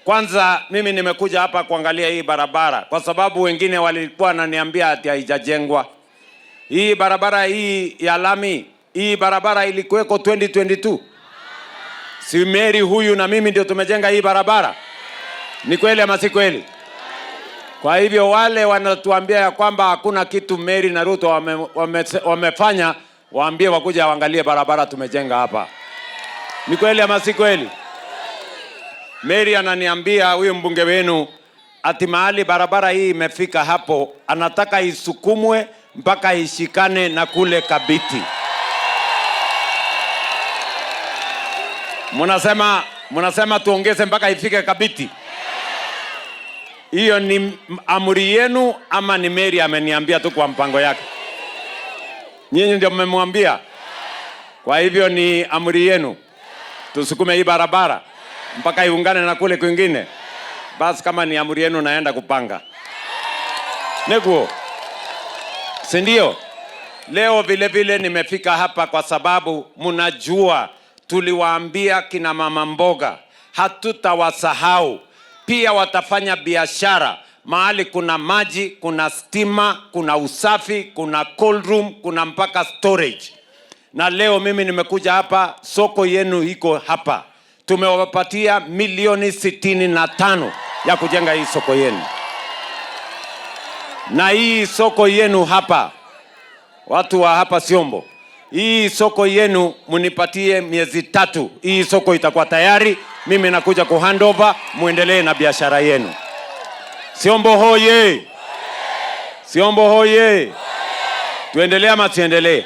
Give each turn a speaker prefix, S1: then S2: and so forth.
S1: Kwanza mimi nimekuja hapa kuangalia hii barabara kwa sababu wengine walikuwa wananiambia ati haijajengwa. Hii barabara hii ya lami, hii barabara ilikuweko 2022. Si Mary huyu na mimi ndio tumejenga hii barabara. Ni kweli ama si kweli? Kwa hivyo wale wanatuambia ya kwamba hakuna kitu Mary na Ruto wamefanya, waambie wakuja waangalie barabara tumejenga hapa. Ni kweli ama si kweli? Mary ananiambia huyu mbunge wenu ati mahali barabara hii imefika hapo anataka isukumwe mpaka ishikane na kule Kabiti. Munasema tuongeze mpaka ifike Kabiti. Hiyo ni amri yenu ama ni Mary ameniambia tu kwa mpango yake? Nyinyi ndio mmemwambia. Kwa hivyo ni amri yenu tusukume hii barabara mpaka iungane na kule kwingine. Basi kama ni amri yenu naenda kupanga. Neguo. Si ndio? Leo vile vile nimefika hapa kwa sababu mnajua tuliwaambia kina mama mboga hatutawasahau. Pia watafanya biashara mahali kuna maji, kuna stima, kuna usafi, kuna cold room, kuna mpaka storage. Na leo mimi nimekuja hapa, soko yenu iko hapa. Tumewapatia milioni 65 ya kujenga hii soko yenu. Na hii soko yenu hapa, watu wa hapa Siombo, hii soko yenu munipatie miezi 3. Hii soko itakuwa tayari, mimi nakuja kuhandover, muendelee na biashara yenu. Siombo hoye! Siombo hoye! Tuendelee ama tuendelee?